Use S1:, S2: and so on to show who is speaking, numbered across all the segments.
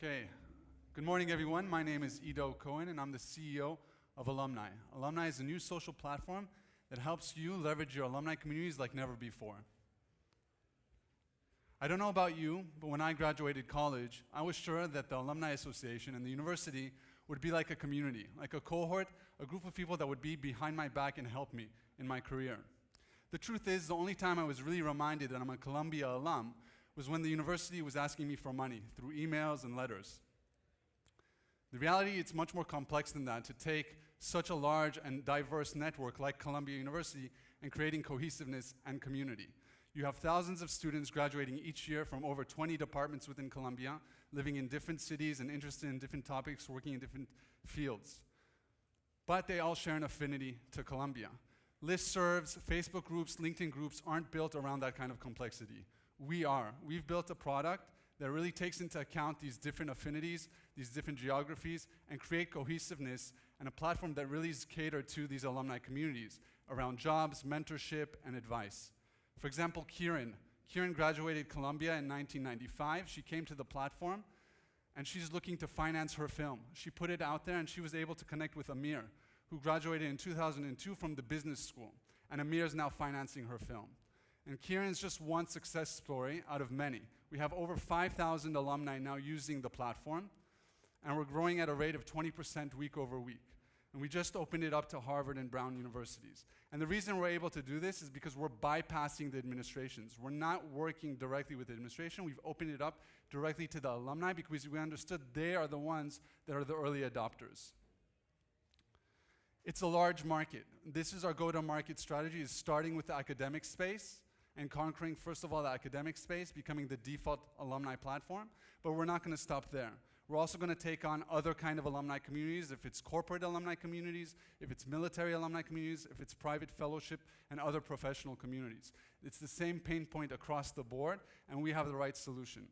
S1: Okay, good morning everyone. My name is Ido Cohen and I'm the CEO of Alumni. Alumni is a new social platform that helps you leverage your alumni communities like never before. I don't know about you, but when I graduated college, I was sure that the Alumni Association and the university would be like a community, like a cohort, a group of people that would be behind my back and help me in my career. The truth is, the only time I was really reminded that I'm a Columbia alum was when the university was asking me for money through emails and letters. The reality, it's much more complex than that to take such a large and diverse network like Columbia University and creating cohesiveness and community. You have thousands of students graduating each year from over 20 departments within Columbia, living in different cities and interested in different topics, working in different fields. But they all share an affinity to Columbia. Listservs, Facebook groups, LinkedIn groups aren't built around that kind of complexity. We are. We've built a product that really takes into account these different affinities, these different geographies, and create cohesiveness and a platform that really is catered to these alumni communities around jobs, mentorship, and advice. For example, Kieran graduated Columbia in 1995. She came to the platform, and she's looking to finance her film. She put it out there, and she was able to connect with Amir, who graduated in 2002 from the business school, and Amir is now financing her film. And Kieran's just one success story out of many. We have over 5,000 alumni now using the platform, and we're growing at a rate of 20% week over week. And we just opened it up to Harvard and Brown universities. And the reason we're able to do this is because we're bypassing the administrations. We're not working directly with the administration. We've opened it up directly to the alumni because we understood they are the ones that are the early adopters. It's a large market. This is our go-to-market strategy, is starting with the academic space and conquering, first of all, the academic space, becoming the default alumni platform, but we're not going to stop there. We're also going to take on other kind of alumni communities, if it's corporate alumni communities, if it's military alumni communities, if it's private fellowship, and other professional communities. It's the same pain point across the board, and we have the right solution.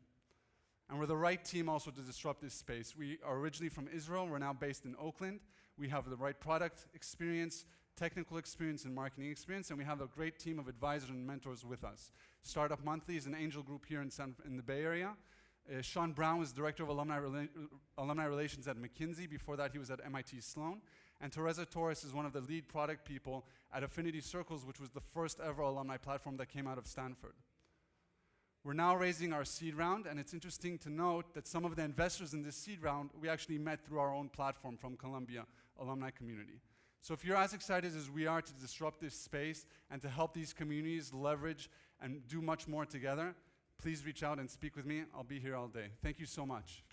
S1: And we're the right team also to disrupt this space. We are originally from Israel. We're now based in Oakland. We have the right product experience, technical experience, and marketing experience, and we have a great team of advisors and mentors with us. Startup Monthly is an angel group here in the Bay Area. Sean Brown was Director of Alumni Relations at McKinsey. Before that, he was at MIT Sloan. And Teresa Torres is one of the lead product people at Affinity Circles, which was the first ever alumni platform that came out of Stanford. We're now raising our seed round, and it's interesting to note that some of the investors in this seed round we actually met through our own platform from Columbia Alumni Community. So if you're as excited as we are to disrupt this space and to help these communities leverage and do much more together, please reach out and speak with me. I'll be here all day. Thank you so much.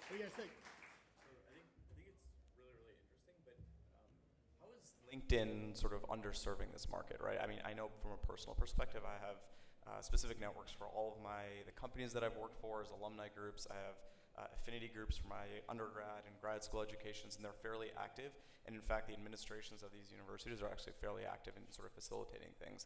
S2: What do you guys think?
S3: I think it's really interesting, but how is LinkedIn sort of underserving this market, right? I mean, I know from a personal perspective, I have specific networks for all of the companies that I've worked for as alumni groups. I have affinity groups for my undergrad and grad school educations, and they're fairly active. And in fact, the administrations of these universities are actually fairly active in sort of facilitating things.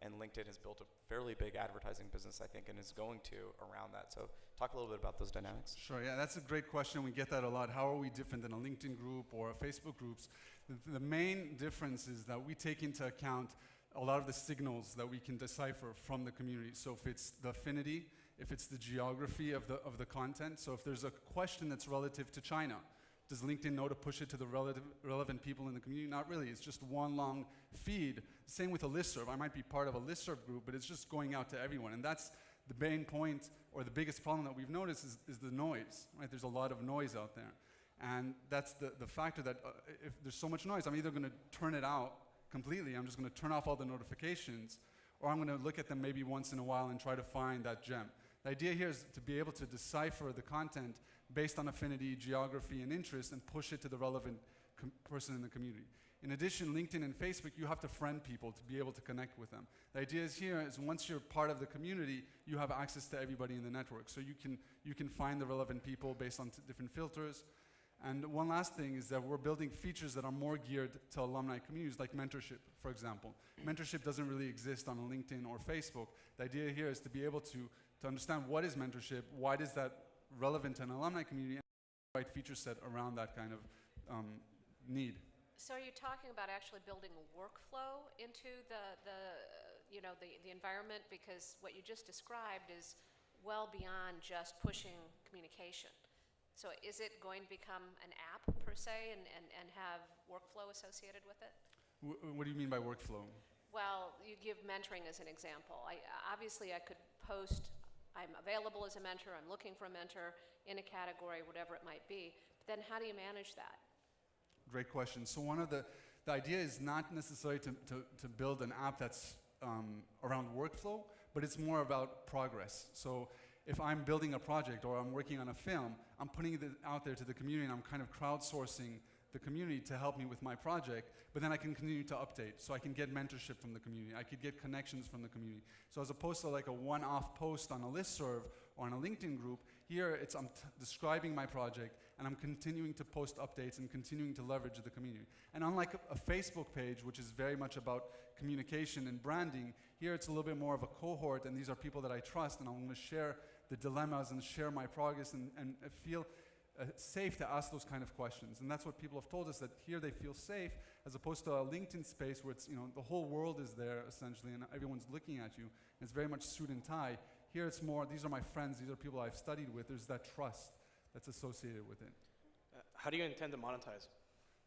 S3: And LinkedIn has built a fairly big advertising business, I think, and is going to around that. So talk a little bit about those dynamics.
S1: Sure, yeah, that's a great question. We get that a lot. How are we different than a LinkedIn group or a Facebook groups? The main difference is that we take into account a lot of the signals that we can decipher from the community. So if it's the affinity, if it's the geography of the content, so if there's a question that's relative to China, does LinkedIn know to push it to the relevant people in the community? Not really. It's just one long feed. Same with a listserv. I might be part of a listserv group, but it's just going out to everyone. And that's the main point, or the biggest problem that we've noticed is the noise. Right? There's a lot of noise out there. And that's the factor that if there's so much noise, I'm either going to turn it out completely. I'm just going to turn off all the notifications, or I'm going to look at them maybe once in a while and try to find that gem. The idea here is to be able to decipher the content based on affinity, geography, and interest and push it to the relevant person in the community. In addition, LinkedIn and Facebook, you have to friend people to be able to connect with them. The idea is here is once you're part of the community, you have access to everybody in the network. So you can find the relevant people based on different filters. And one last thing is that we're building features that are more geared to alumni communities, like mentorship, for example. Mentorship doesn't really exist on LinkedIn or Facebook. The idea here is to be able to understand what is mentorship, why is that relevant to an alumni community, and the right feature set around that kind of need.
S4: So are you talking about actually building a workflow into the you know, the environment, because what you just described is well beyond just pushing communication. So is it going to become an app per se and have workflow associated with it?
S1: What do you mean by workflow?
S4: Well, you give mentoring as an example. Obviously I could post, I'm available as a mentor, I'm looking for a mentor in a category, whatever it might be. But then how do you manage that?
S1: Great question. So one of the idea is not necessarily to build an app that's around workflow, but it's more about progress. So if I'm building a project or I'm working on a film, I'm putting it out there to the community and I'm kind of crowdsourcing the community to help me with my project, but then I can continue to update. So I can get mentorship from the community. I could get connections from the community. So as opposed to like a one-off post on a listserv or on a LinkedIn group, here I'm describing my project and I'm continuing to post updates and continuing to leverage the community. And unlike a Facebook page, which is very much about communication and branding, here it's a little bit more of a cohort, and these are people that I trust, and I'm going to share the dilemmas and share my progress and feel safe to ask those kind of questions. And that's what people have told us, that here they feel safe, as opposed to a LinkedIn space where it's, you know, the whole world is there essentially and everyone's looking at you. And it's very much suit and tie. Here it's more, these are my friends, these are people I've studied with. There's that trust that's associated with it.
S5: How do you intend to monetize?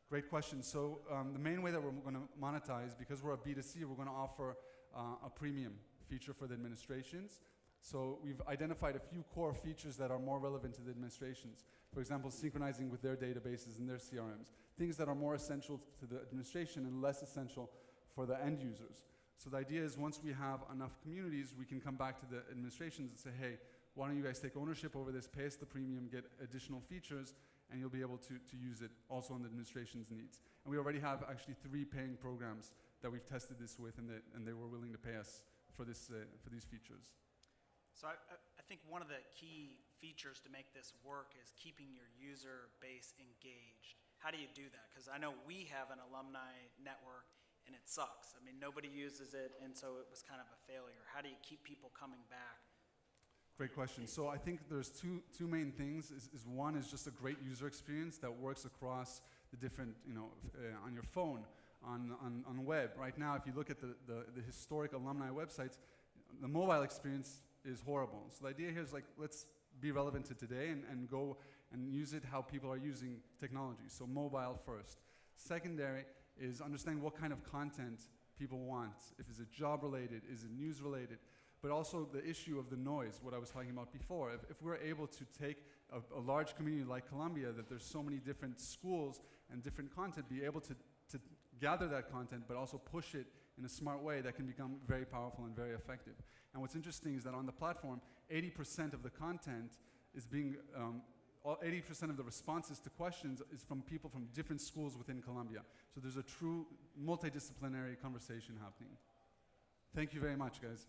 S1: Great question. So the main way that we're going to monetize, because we're a B2C, we're going to offer a premium feature for the administrations. So we've identified a few core features that are more relevant to the administrations. For example, synchronizing with their databases and their CRMs. Things that are more essential to the administration and less essential for the end users. So the idea is once we have enough communities, we can come back to the administrations and say, hey, why don't you guys take ownership over this, pay us the premium, get additional features, and you'll be able to use it also on the administration's needs. And we already have actually 3 paying programs that we've tested this with, and they were willing to pay us for these features.
S6: So I think one of the key features to make this work is keeping your user base engaged. How do you do that? Because I know we have an alumni network and it sucks. I mean, nobody uses it, and so it was kind of a failure. How do you keep people coming back?
S1: Great question. So I think there's two main things. One is just a great user experience that works across the different, on your phone, on web. Right now, if you look at the historic alumni websites, the mobile experience is horrible. So the idea here is like, let's be relevant to today and go and use it how people are using technology. So mobile first. Secondary is understanding what kind of content people want. If it's job related, is it news related? But also the issue of the noise, what I was talking about before. If we're able to take a large community like Columbia, that there's so many different schools and different content, be able to gather that content, but also push it in a smart way, that can become very powerful and very effective. And what's interesting is that on the platform, 80% of the content is being, 80% of the responses to questions is from people from different schools within Columbia. So there's a true multidisciplinary conversation happening. Thank you very much, guys.